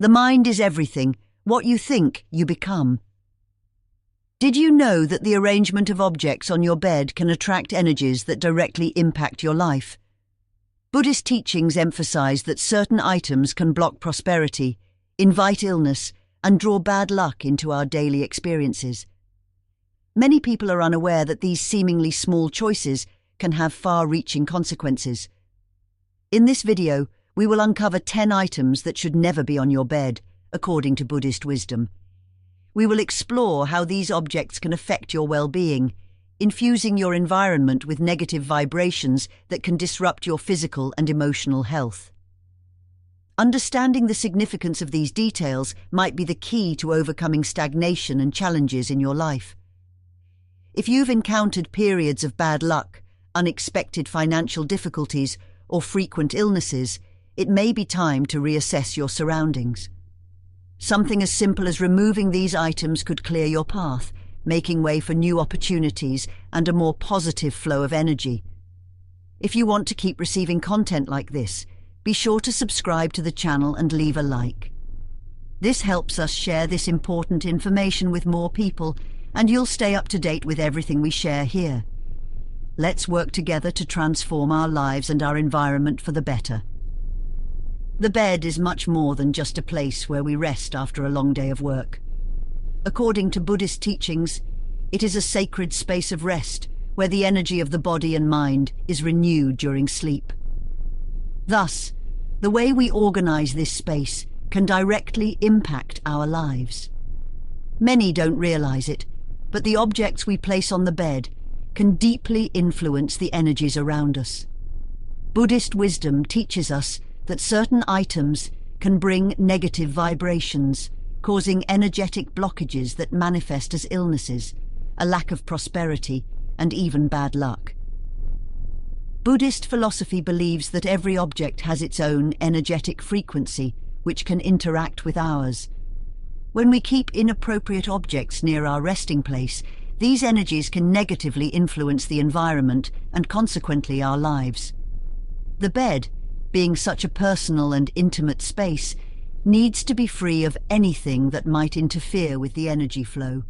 The mind is everything. What you think, you become. Did you know that the arrangement of objects on your bed can attract energies that directly impact your life? Buddhist teachings emphasize that certain items can block prosperity, invite illness, and draw bad luck into our daily experiences. Many people are unaware that these seemingly small choices can have far-reaching consequences. In this video, we will uncover 10 items that should never be on your bed, according to Buddhist wisdom. We will explore how these objects can affect your well-being, infusing your environment with negative vibrations that can disrupt your physical and emotional health. Understanding the significance of these details might be the key to overcoming stagnation and challenges in your life. If you've encountered periods of bad luck, unexpected financial difficulties, or frequent illnesses, it may be time to reassess your surroundings. Something as simple as removing these items could clear your path, making way for new opportunities and a more positive flow of energy. If you want to keep receiving content like this, be sure to subscribe to the channel and leave a like. This helps us share this important information with more people, and you'll stay up to date with everything we share here. Let's work together to transform our lives and our environment for the better. The bed is much more than just a place where we rest after a long day of work. According to Buddhist teachings, it is a sacred space of rest where the energy of the body and mind is renewed during sleep. Thus, the way we organize this space can directly impact our lives. Many don't realize it, but the objects we place on the bed can deeply influence the energies around us. Buddhist wisdom teaches us that certain items can bring negative vibrations, causing energetic blockages that manifest as illnesses, a lack of prosperity, and even bad luck. Buddhist philosophy believes that every object has its own energetic frequency, which can interact with ours. When we keep inappropriate objects near our resting place, these energies can negatively influence the environment and consequently our lives. The bed, being such a personal and intimate space, needs to be free of anything that might interfere with the energy flow.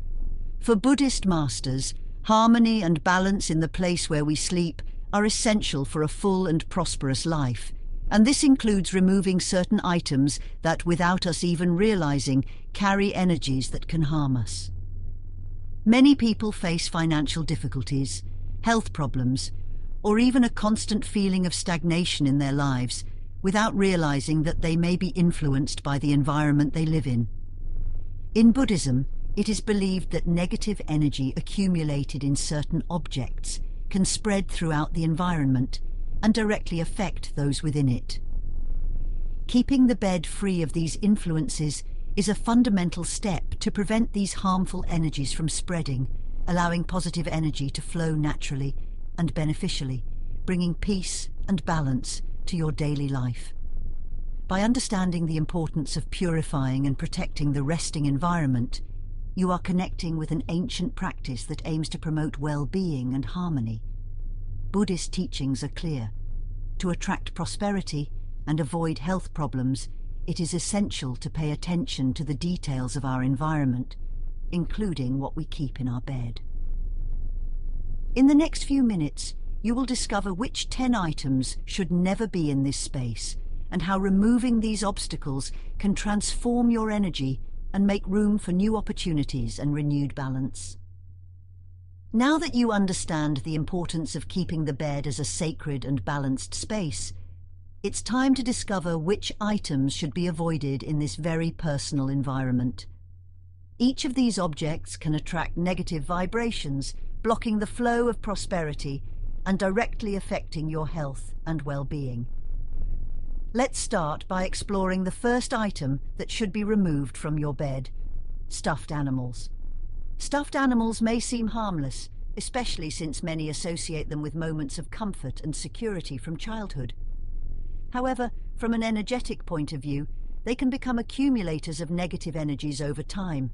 For Buddhist masters, harmony and balance in the place where we sleep are essential for a full and prosperous life, and this includes removing certain items that, without us even realizing, carry energies that can harm us. Many people face financial difficulties, health problems, or even a constant feeling of stagnation in their lives, without realizing that they may be influenced by the environment they live in. In Buddhism, it is believed that negative energy accumulated in certain objects can spread throughout the environment and directly affect those within it. Keeping the bed free of these influences is a fundamental step to prevent these harmful energies from spreading, allowing positive energy to flow naturally and beneficially, bringing peace and balance to your daily life. By understanding the importance of purifying and protecting the resting environment, you are connecting with an ancient practice that aims to promote well-being and harmony. Buddhist teachings are clear. To attract prosperity and avoid health problems, it is essential to pay attention to the details of our environment, including what we keep in our bed. In the next few minutes, you will discover which 10 items should never be in this space, and how removing these obstacles can transform your energy and make room for new opportunities and renewed balance. Now that you understand the importance of keeping the bed as a sacred and balanced space, it's time to discover which items should be avoided in this very personal environment. Each of these objects can attract negative vibrations, blocking the flow of prosperity and directly affecting your health and well-being. Let's start by exploring the first item that should be removed from your bed: stuffed animals. Stuffed animals may seem harmless, especially since many associate them with moments of comfort and security from childhood. However, from an energetic point of view, they can become accumulators of negative energies over time.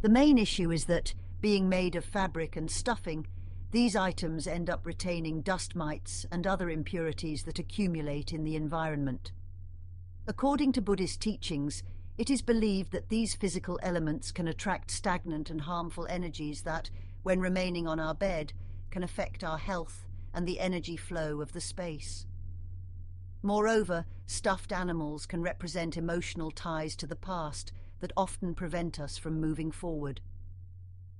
The main issue is that, being made of fabric and stuffing, these items end up retaining dust mites and other impurities that accumulate in the environment. According to Buddhist teachings, it is believed that these physical elements can attract stagnant and harmful energies that, when remaining on our bed, can affect our health and the energy flow of the space. Moreover, stuffed animals can represent emotional ties to the past that often prevent us from moving forward.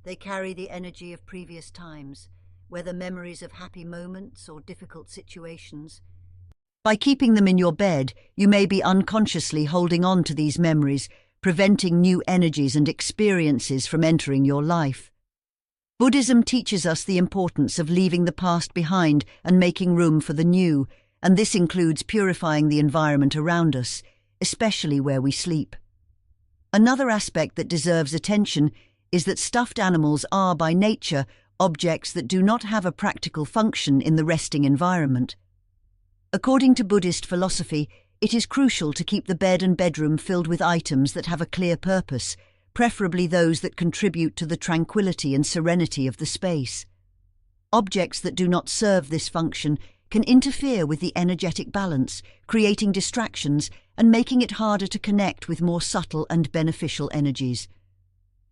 They carry the energy of previous times, whether memories of happy moments or difficult situations. By keeping them in your bed, you may be unconsciously holding on to these memories, preventing new energies and experiences from entering your life. Buddhism teaches us the importance of leaving the past behind and making room for the new, and this includes purifying the environment around us, especially where we sleep. Another aspect that deserves attention is that stuffed animals are, by nature, objects that do not have a practical function in the resting environment. According to Buddhist philosophy, it is crucial to keep the bed and bedroom filled with items that have a clear purpose, preferably those that contribute to the tranquility and serenity of the space. Objects that do not serve this function can interfere with the energetic balance, creating distractions and making it harder to connect with more subtle and beneficial energies.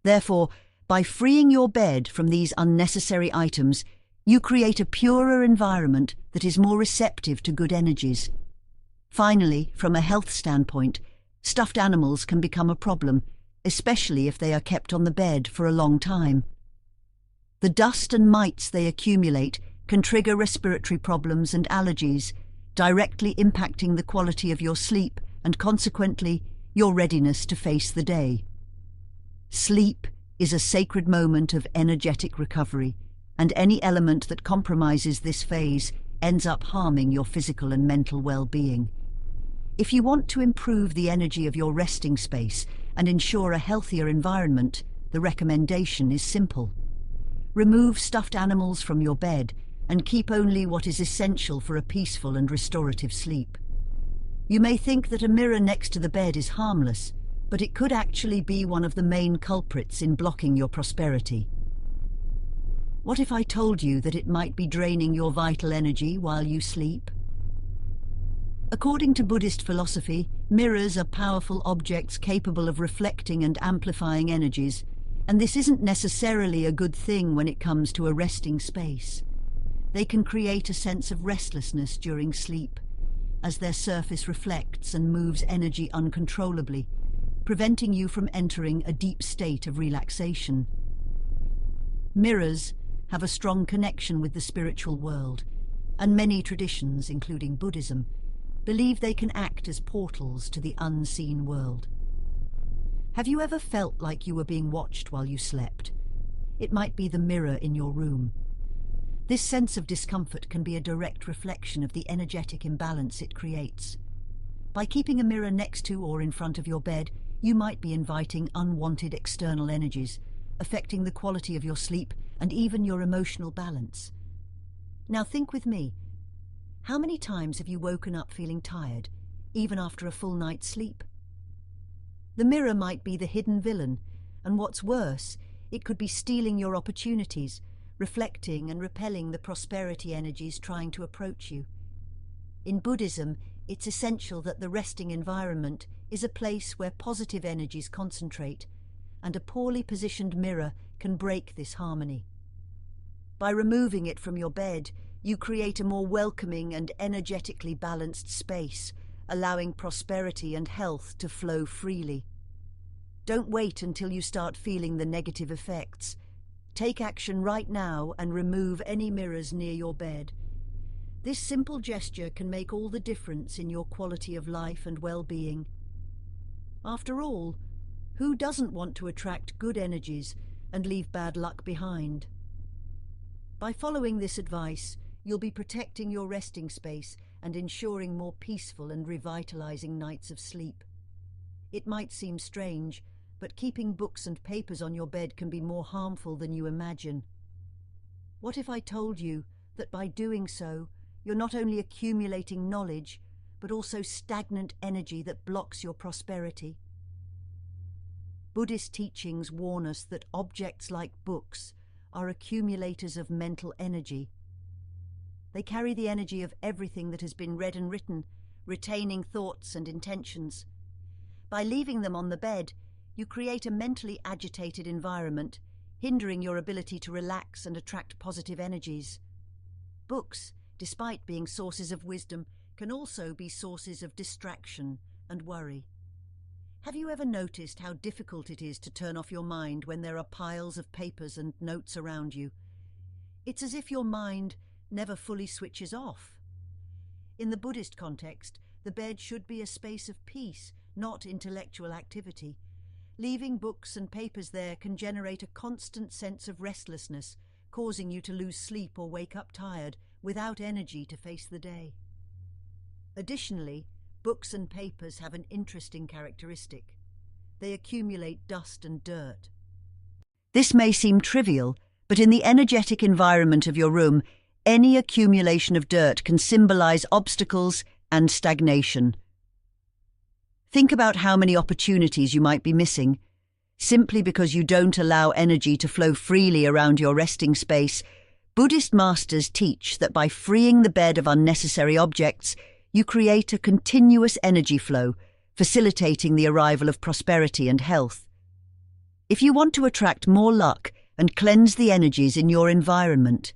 Therefore, by freeing your bed from these unnecessary items, you create a purer environment that is more receptive to good energies. Finally, from a health standpoint, stuffed animals can become a problem, especially if they are kept on the bed for a long time. The dust and mites they accumulate can trigger respiratory problems and allergies, directly impacting the quality of your sleep and consequently your readiness to face the day. Sleep is a sacred moment of energetic recovery, and any element that compromises this phase ends up harming your physical and mental well-being. If you want to improve the energy of your resting space and ensure a healthier environment, the recommendation is simple. Remove stuffed animals from your bed and keep only what is essential for a peaceful and restorative sleep. You may think that a mirror next to the bed is harmless, but it could actually be one of the main culprits in blocking your prosperity. What if I told you that it might be draining your vital energy while you sleep? According to Buddhist philosophy, mirrors are powerful objects capable of reflecting and amplifying energies, and this isn't necessarily a good thing when it comes to a resting space. They can create a sense of restlessness during sleep, as their surface reflects and moves energy uncontrollably, preventing you from entering a deep state of relaxation. Mirrors have a strong connection with the spiritual world, and many traditions, including Buddhism, believe they can act as portals to the unseen world. Have you ever felt like you were being watched while you slept? It might be the mirror in your room. This sense of discomfort can be a direct reflection of the energetic imbalance it creates. By keeping a mirror next to or in front of your bed, you might be inviting unwanted external energies, affecting the quality of your sleep and even your emotional balance. Now think with me. How many times have you woken up feeling tired, even after a full night's sleep? The mirror might be the hidden villain, and what's worse, it could be stealing your opportunities, reflecting and repelling the prosperity energies trying to approach you. In Buddhism, it's essential that the resting environment is a place where positive energies concentrate, and a poorly positioned mirror can break this harmony. By removing it from your bed, you create a more welcoming and energetically balanced space, allowing prosperity and health to flow freely. Don't wait until you start feeling the negative effects. Take action right now and remove any mirrors near your bed. This simple gesture can make all the difference in your quality of life and well-being. After all, who doesn't want to attract good energies and leave bad luck behind? By following this advice, you'll be protecting your resting space and ensuring more peaceful and revitalizing nights of sleep. It might seem strange, but keeping books and papers on your bed can be more harmful than you imagine. What if I told you that by doing so, you're not only accumulating knowledge, but also stagnant energy that blocks your prosperity? Buddhist teachings warn us that objects like books are accumulators of mental energy. They carry the energy of everything that has been read and written, retaining thoughts and intentions. By leaving them on the bed, you create a mentally agitated environment, hindering your ability to relax and attract positive energies. Books, despite being sources of wisdom, can also be sources of distraction and worry. Have you ever noticed how difficult it is to turn off your mind when there are piles of papers and notes around you? It's as if your mind never fully switches off. In the Buddhist context, the bed should be a space of peace, not intellectual activity. Leaving books and papers there can generate a constant sense of restlessness, causing you to lose sleep or wake up tired, without energy to face the day. Additionally, books and papers have an interesting characteristic. They accumulate dust and dirt. This may seem trivial, but in the energetic environment of your room, any accumulation of dirt can symbolize obstacles and stagnation. Think about how many opportunities you might be missing, simply because you don't allow energy to flow freely around your resting space. Buddhist masters teach that by freeing the bed of unnecessary objects, you create a continuous energy flow, facilitating the arrival of prosperity and health. If you want to attract more luck and cleanse the energies in your environment,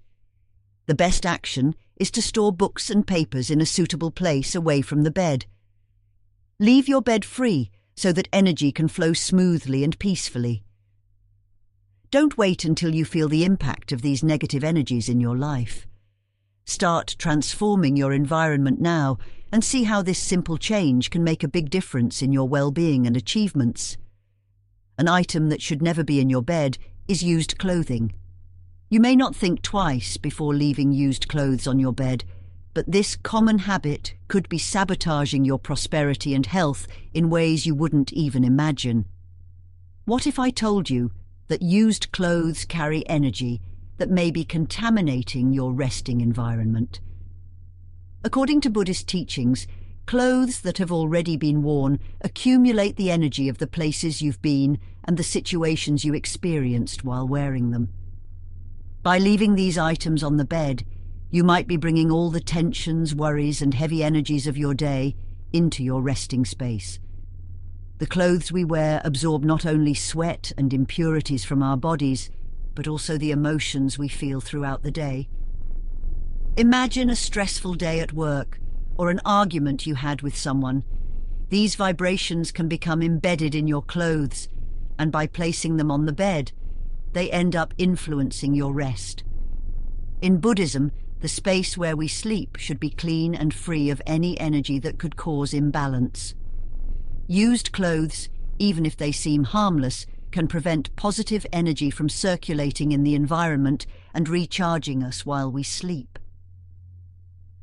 the best action is to store books and papers in a suitable place away from the bed. Leave your bed free so that energy can flow smoothly and peacefully. Don't wait until you feel the impact of these negative energies in your life. Start transforming your environment now and see how this simple change can make a big difference in your well-being and achievements. An item that should never be in your bed is used clothing. You may not think twice before leaving used clothes on your bed, but this common habit could be sabotaging your prosperity and health in ways you wouldn't even imagine. What if I told you that used clothes carry energy that may be contaminating your resting environment? According to Buddhist teachings, clothes that have already been worn accumulate the energy of the places you've been and the situations you experienced while wearing them. By leaving these items on the bed, you might be bringing all the tensions, worries, and heavy energies of your day into your resting space. The clothes we wear absorb not only sweat and impurities from our bodies, but also the emotions we feel throughout the day. Imagine a stressful day at work or an argument you had with someone. These vibrations can become embedded in your clothes, and by placing them on the bed, they end up influencing your rest. In Buddhism, the space where we sleep should be clean and free of any energy that could cause imbalance. Used clothes, even if they seem harmless, can prevent positive energy from circulating in the environment and recharging us while we sleep.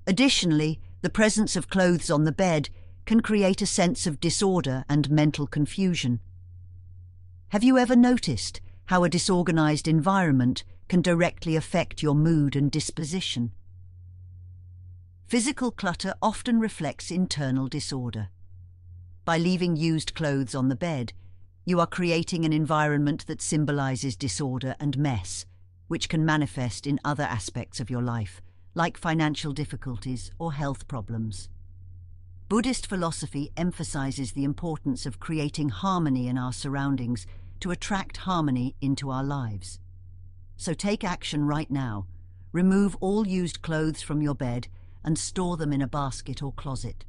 Additionally, the presence of clothes on the bed can create a sense of disorder and mental confusion. Have you ever noticed how a disorganized environment can directly affect your mood and disposition? Physical clutter often reflects internal disorder. By leaving used clothes on the bed, you are creating an environment that symbolizes disorder and mess, which can manifest in other aspects of your life, like financial difficulties or health problems. Buddhist philosophy emphasizes the importance of creating harmony in our surroundings to attract harmony into our lives. So take action right now. Remove all used clothes from your bed and store them in a basket or closet.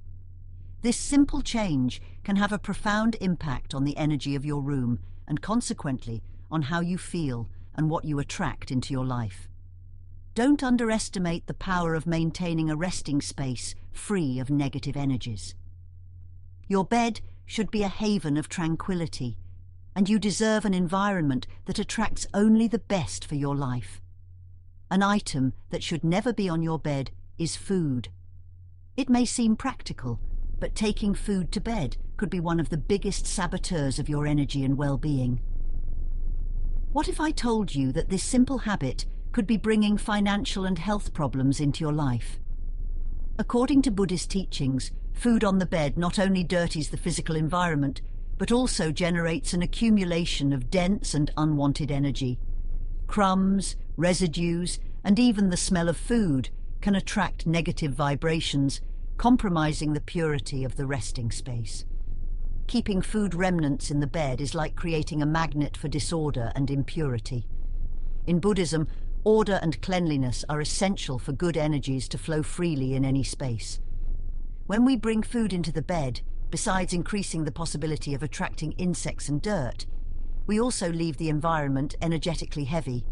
This simple change can have a profound impact on the energy of your room and consequently on how you feel and what you attract into your life. Don't underestimate the power of maintaining a resting space free of negative energies. Your bed should be a haven of tranquility, and you deserve an environment that attracts only the best for your life. An item that should never be on your bed is food. It may seem practical, but taking food to bed could be one of the biggest saboteurs of your energy and well-being. What if I told you that this simple habit could be bringing financial and health problems into your life? According to Buddhist teachings, food on the bed not only dirties the physical environment, but also generates an accumulation of dense and unwanted energy. Crumbs, residues, and even the smell of food can attract negative vibrations, compromising the purity of the resting space. Keeping food remnants in the bed is like creating a magnet for disorder and impurity. In Buddhism, order and cleanliness are essential for good energies to flow freely in any space. When we bring food into the bed, besides increasing the possibility of attracting insects and dirt, we also leave the environment energetically heavy.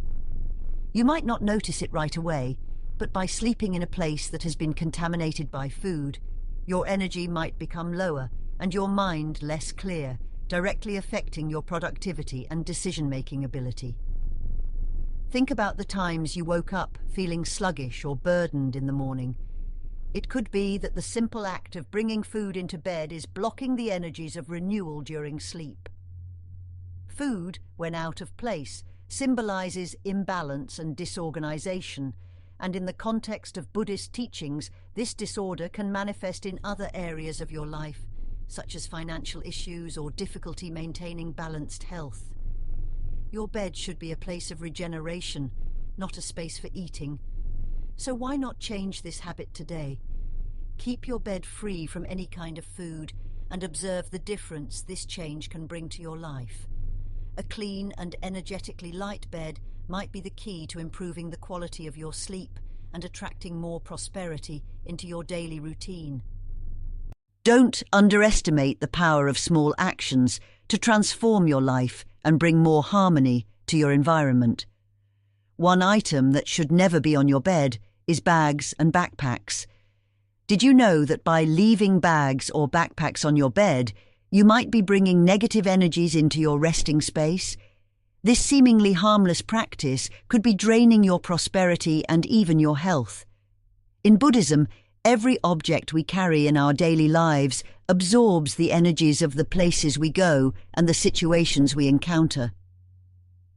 You might not notice it right away, but by sleeping in a place that has been contaminated by food, your energy might become lower and your mind less clear, directly affecting your productivity and decision-making ability. Think about the times you woke up feeling sluggish or burdened in the morning. It could be that the simple act of bringing food into bed is blocking the energies of renewal during sleep. Food, when out of place, symbolizes imbalance and disorganization, and in the context of Buddhist teachings, this disorder can manifest in other areas of your life, such as financial issues or difficulty maintaining balanced health. Your bed should be a place of regeneration, not a space for eating. So why not change this habit today? Keep your bed free from any kind of food and observe the difference this change can bring to your life. A clean and energetically light bed might be the key to improving the quality of your sleep and attracting more prosperity into your daily routine. Don't underestimate the power of small actions to transform your life and bring more harmony to your environment. One item that should never be on your bed is bags and backpacks. Did you know that by leaving bags or backpacks on your bed, you might be bringing negative energies into your resting space? This seemingly harmless practice could be draining your prosperity and even your health. In Buddhism, every object we carry in our daily lives absorbs the energies of the places we go and the situations we encounter.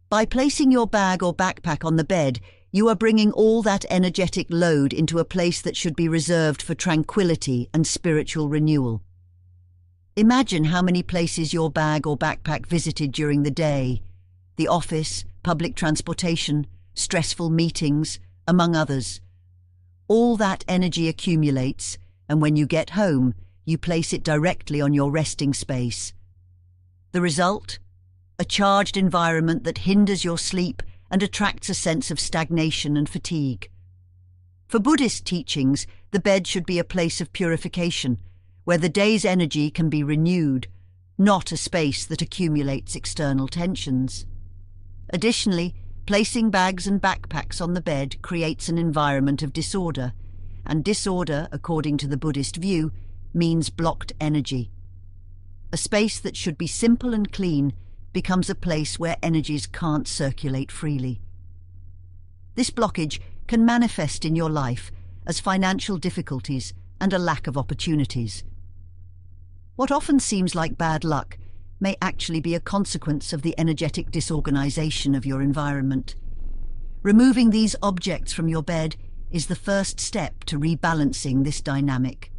By placing your bag or backpack on the bed, you are bringing all that energetic load into a place that should be reserved for tranquility and spiritual renewal. Imagine how many places your bag or backpack visited during the day: the office, public transportation, stressful meetings, among others. All that energy accumulates, and when you get home, you place it directly on your resting space. The result? A charged environment that hinders your sleep and attracts a sense of stagnation and fatigue. For Buddhist teachings, the bed should be a place of purification, where the day's energy can be renewed, not a space that accumulates external tensions. Additionally, placing bags and backpacks on the bed creates an environment of disorder, and disorder, according to the Buddhist view, means blocked energy. A space that should be simple and clean becomes a place where energies can't circulate freely. This blockage can manifest in your life as financial difficulties and a lack of opportunities. What often seems like bad luck may actually be a consequence of the energetic disorganization of your environment. Removing these objects from your bed is the first step to rebalancing this dynamic.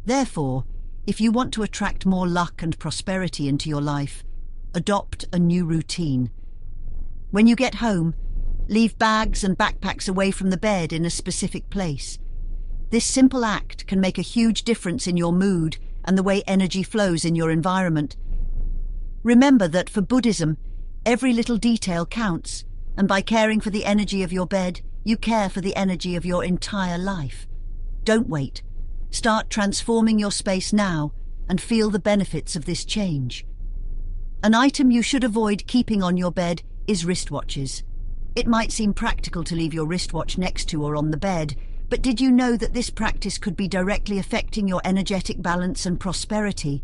Therefore, if you want to attract more luck and prosperity into your life, adopt a new routine. When you get home, leave bags and backpacks away from the bed in a specific place. This simple act can make a huge difference in your mood and the way energy flows in your environment. Remember that for Buddhism, every little detail counts, and by caring for the energy of your bed, you care for the energy of your entire life. Don't wait. Start transforming your space now and feel the benefits of this change. An item you should avoid keeping on your bed is wristwatches. It might seem practical to leave your wristwatch next to or on the bed, but did you know that this practice could be directly affecting your energetic balance and prosperity?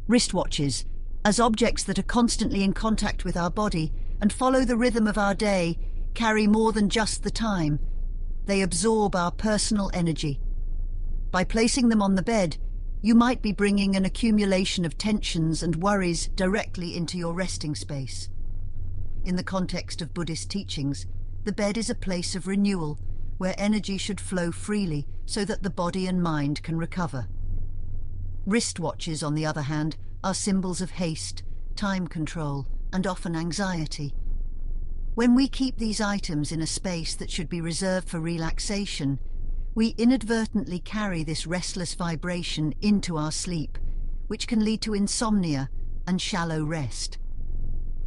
Wristwatches, as objects that are constantly in contact with our body and follow the rhythm of our day, carry more than just the time. They absorb our personal energy. By placing them on the bed, you might be bringing an accumulation of tensions and worries directly into your resting space. In the context of Buddhist teachings, the bed is a place of renewal, where energy should flow freely so that the body and mind can recover. Wristwatches, on the other hand, are symbols of haste, time control, and often anxiety. When we keep these items in a space that should be reserved for relaxation, we inadvertently carry this restless vibration into our sleep, which can lead to insomnia and shallow rest.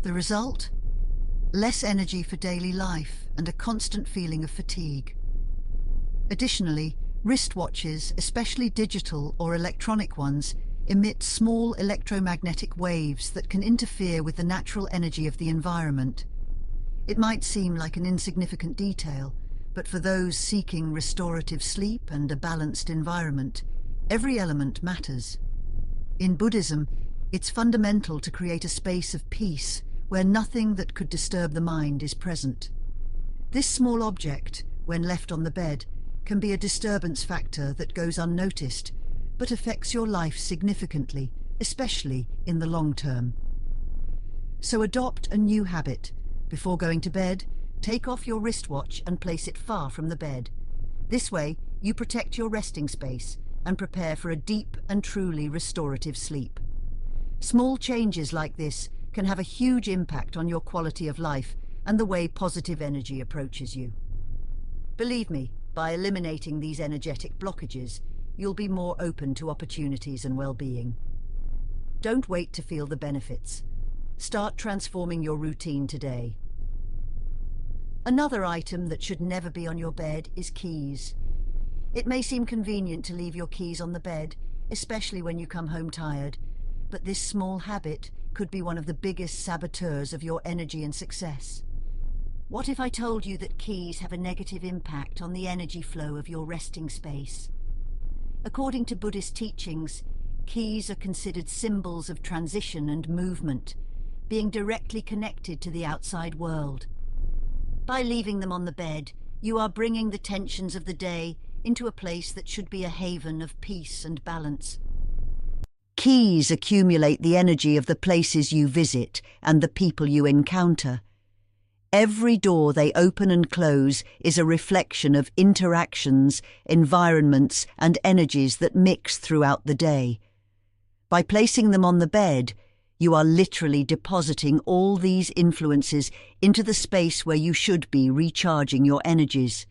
The result? Less energy for daily life and a constant feeling of fatigue. Additionally, wristwatches, especially digital or electronic ones, emit small electromagnetic waves that can interfere with the natural energy of the environment. It might seem like an insignificant detail, but for those seeking restorative sleep and a balanced environment, every element matters. In Buddhism, it's fundamental to create a space of peace where nothing that could disturb the mind is present. This small object, when left on the bed, can be a disturbance factor that goes unnoticed, but affects your life significantly, especially in the long term. So adopt a new habit. Before going to bed, take off your wristwatch and place it far from the bed. This way, you protect your resting space and prepare for a deep and truly restorative sleep. Small changes like this can have a huge impact on your quality of life and the way positive energy approaches you. Believe me, by eliminating these energetic blockages, you'll be more open to opportunities and well-being. Don't wait to feel the benefits. Start transforming your routine today. Another item that should never be on your bed is keys. It may seem convenient to leave your keys on the bed, especially when you come home tired, but this small habit could be one of the biggest saboteurs of your energy and success. What if I told you that keys have a negative impact on the energy flow of your resting space? According to Buddhist teachings, keys are considered symbols of transition and movement, being directly connected to the outside world. By leaving them on the bed, you are bringing the tensions of the day into a place that should be a haven of peace and balance. Keys accumulate the energy of the places you visit and the people you encounter. Every door they open and close is a reflection of interactions, environments, and energies that mix throughout the day. By placing them on the bed, you are literally depositing all these influences into the space where you should be recharging your energies.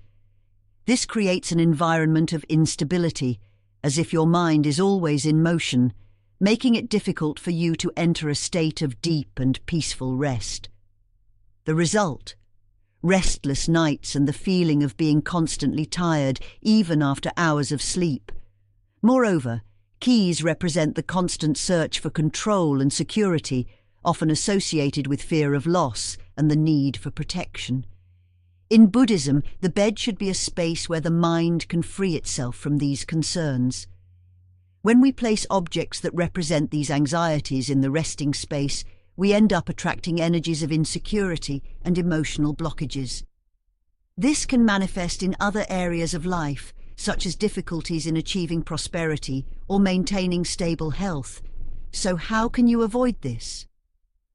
This creates an environment of instability, as if your mind is always in motion, making it difficult for you to enter a state of deep and peaceful rest. The result? Restless nights and the feeling of being constantly tired, even after hours of sleep. Moreover, keys represent the constant search for control and security, often associated with fear of loss and the need for protection. In Buddhism, the bed should be a space where the mind can free itself from these concerns. When we place objects that represent these anxieties in the resting space, we end up attracting energies of insecurity and emotional blockages. This can manifest in other areas of life, such as difficulties in achieving prosperity or maintaining stable health. So how can you avoid this?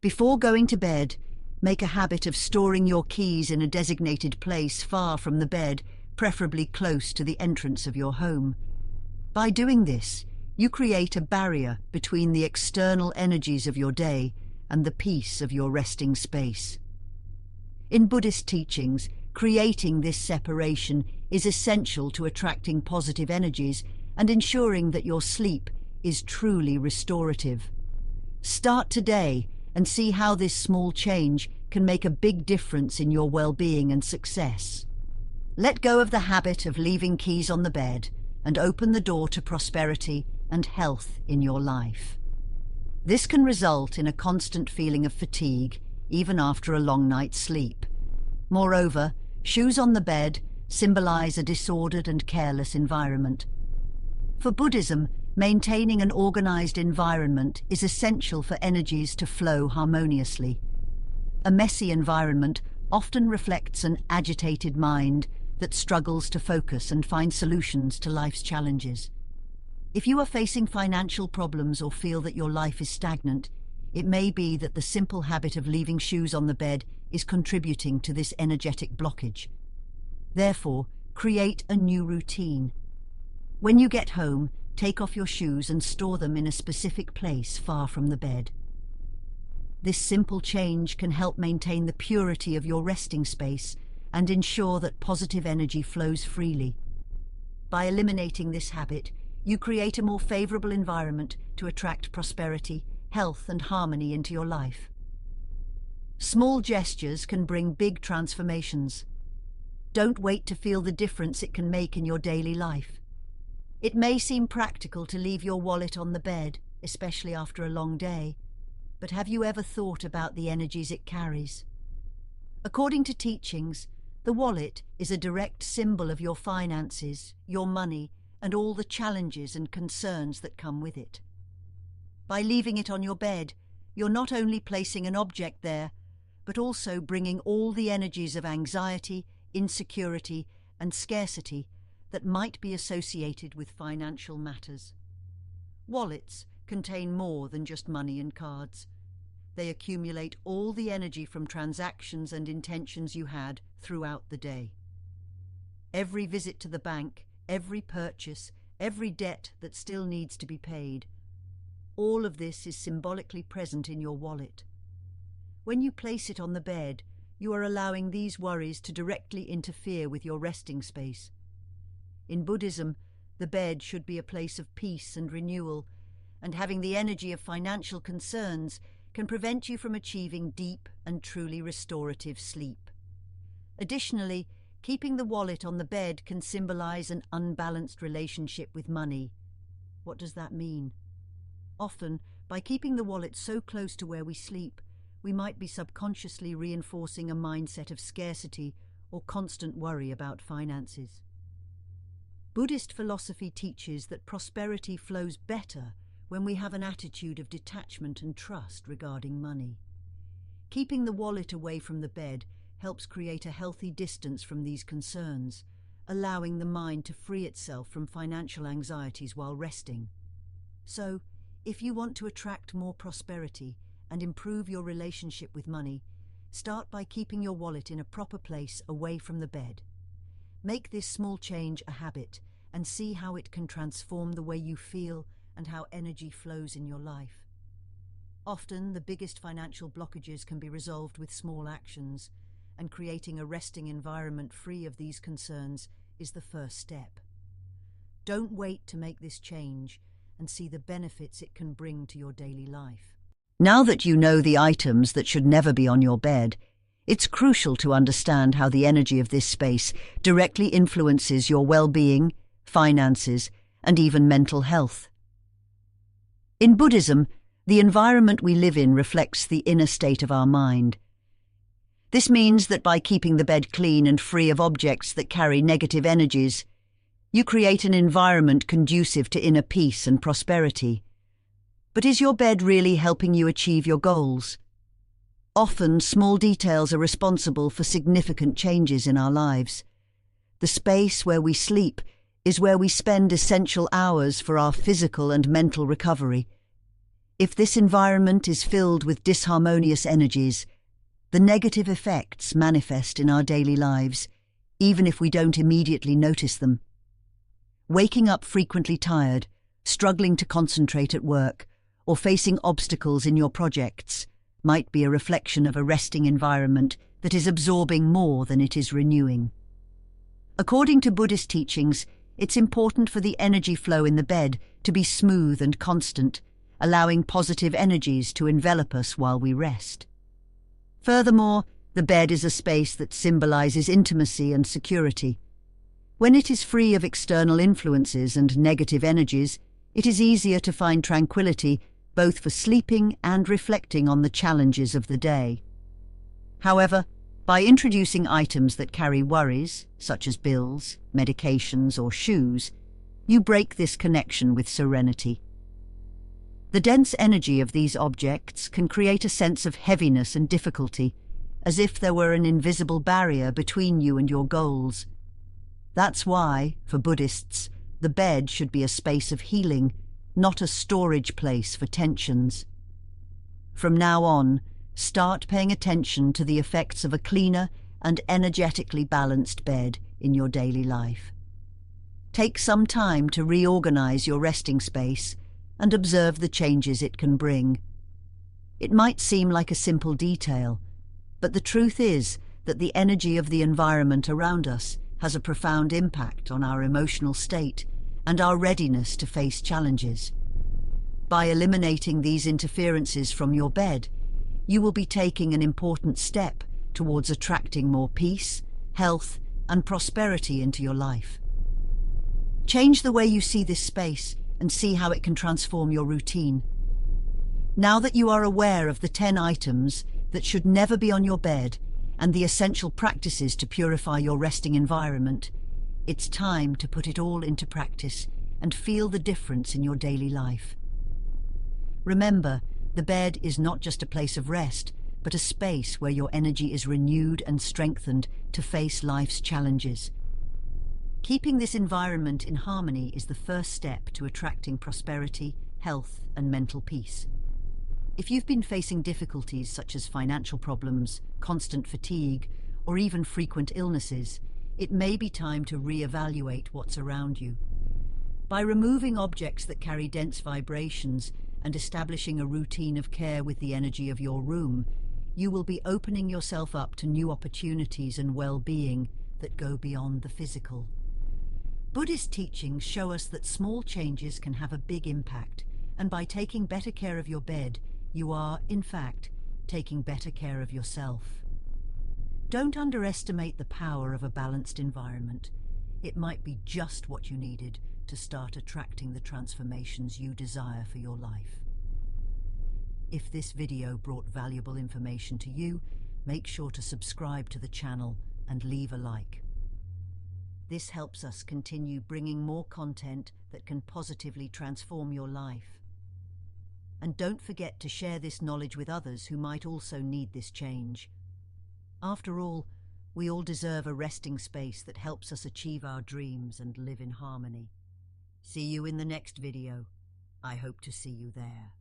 Before going to bed, make a habit of storing your keys in a designated place far from the bed, preferably close to the entrance of your home. By doing this, you create a barrier between the external energies of your day and the peace of your resting space. In Buddhist teachings, creating this separation is essential to attracting positive energies and ensuring that your sleep is truly restorative. Start today and see how this small change can make a big difference in your well-being and success. Let go of the habit of leaving keys on the bed and open the door to prosperity and health in your life. This can result in a constant feeling of fatigue, even after a long night's sleep. Moreover, shoes on the bed symbolize a disordered and careless environment. For Buddhism, maintaining an organized environment is essential for energies to flow harmoniously. A messy environment often reflects an agitated mind that struggles to focus and find solutions to life's challenges. If you are facing financial problems or feel that your life is stagnant, it may be that the simple habit of leaving shoes on the bed is contributing to this energetic blockage. Therefore, create a new routine. When you get home, take off your shoes and store them in a specific place far from the bed. This simple change can help maintain the purity of your resting space and ensure that positive energy flows freely. By eliminating this habit, you create a more favorable environment to attract prosperity, health, and harmony into your life. Small gestures can bring big transformations. Don't wait to feel the difference it can make in your daily life. It may seem practical to leave your wallet on the bed, especially after a long day, but have you ever thought about the energies it carries? According to teachings, the wallet is a direct symbol of your finances, your money, and all the challenges and concerns that come with it. By leaving it on your bed, you're not only placing an object there, but also bringing all the energies of anxiety, insecurity, and scarcity that might be associated with financial matters. Wallets contain more than just money and cards. They accumulate all the energy from transactions and intentions you had throughout the day. Every visit to the bank, every purchase, every debt that still needs to be paid, all of this is symbolically present in your wallet. When you place it on the bed, you are allowing these worries to directly interfere with your resting space. In Buddhism, the bed should be a place of peace and renewal, and having the energy of financial concerns can prevent you from achieving deep and truly restorative sleep. Additionally, keeping the wallet on the bed can symbolize an unbalanced relationship with money. What does that mean? Often, by keeping the wallet so close to where we sleep, we might be subconsciously reinforcing a mindset of scarcity or constant worry about finances. Buddhist philosophy teaches that prosperity flows better when we have an attitude of detachment and trust regarding money. Keeping the wallet away from the bed helps create a healthy distance from these concerns, allowing the mind to free itself from financial anxieties while resting. So, if you want to attract more prosperity and improve your relationship with money, start by keeping your wallet in a proper place away from the bed. Make this small change a habit and see how it can transform the way you feel and how energy flows in your life. Often, the biggest financial blockages can be resolved with small actions, and creating a resting environment free of these concerns is the first step. Don't wait to make this change and see the benefits it can bring to your daily life. Now that you know the items that should never be on your bed, it's crucial to understand how the energy of this space directly influences your well-being, finances, and even mental health. In Buddhism, the environment we live in reflects the inner state of our mind. This means that by keeping the bed clean and free of objects that carry negative energies, you create an environment conducive to inner peace and prosperity. But is your bed really helping you achieve your goals? Often, small details are responsible for significant changes in our lives. The space where we sleep is where we spend essential hours for our physical and mental recovery. If this environment is filled with disharmonious energies, the negative effects manifest in our daily lives, even if we don't immediately notice them. Waking up frequently tired, struggling to concentrate at work, or facing obstacles in your projects might be a reflection of a resting environment that is absorbing more than it is renewing. According to Buddhist teachings, it's important for the energy flow in the bed to be smooth and constant, allowing positive energies to envelop us while we rest. Furthermore, the bed is a space that symbolizes intimacy and security. When it is free of external influences and negative energies, it is easier to find tranquility both for sleeping and reflecting on the challenges of the day. However, by introducing items that carry worries, such as bills, medications, or shoes, you break this connection with serenity. The dense energy of these objects can create a sense of heaviness and difficulty, as if there were an invisible barrier between you and your goals. That's why, for Buddhists, the bed should be a space of healing, not a storage place for tensions. From now on, start paying attention to the effects of a cleaner and energetically balanced bed in your daily life. Take some time to reorganize your resting space and observe the changes it can bring. It might seem like a simple detail, but the truth is that the energy of the environment around us has a profound impact on our emotional state and our readiness to face challenges. By eliminating these interferences from your bed, you will be taking an important step towards attracting more peace, health, and prosperity into your life. Change the way you see this space and see how it can transform your routine. Now that you are aware of the 10 items that should never be on your bed and the essential practices to purify your resting environment, it's time to put it all into practice and feel the difference in your daily life. Remember, the bed is not just a place of rest, but a space where your energy is renewed and strengthened to face life's challenges. Keeping this environment in harmony is the first step to attracting prosperity, health, and mental peace. If you've been facing difficulties such as financial problems, constant fatigue, or even frequent illnesses, it may be time to reevaluate what's around you. By removing objects that carry dense vibrations and establishing a routine of care with the energy of your room, you will be opening yourself up to new opportunities and well-being that go beyond the physical. Buddhist teachings show us that small changes can have a big impact, and by taking better care of your bed, you are, in fact, taking better care of yourself. Don't underestimate the power of a balanced environment. It might be just what you needed to start attracting the transformations you desire for your life. If this video brought valuable information to you, make sure to subscribe to the channel and leave a like. This helps us continue bringing more content that can positively transform your life. And don't forget to share this knowledge with others who might also need this change. After all, we all deserve a resting space that helps us achieve our dreams and live in harmony. See you in the next video. I hope to see you there.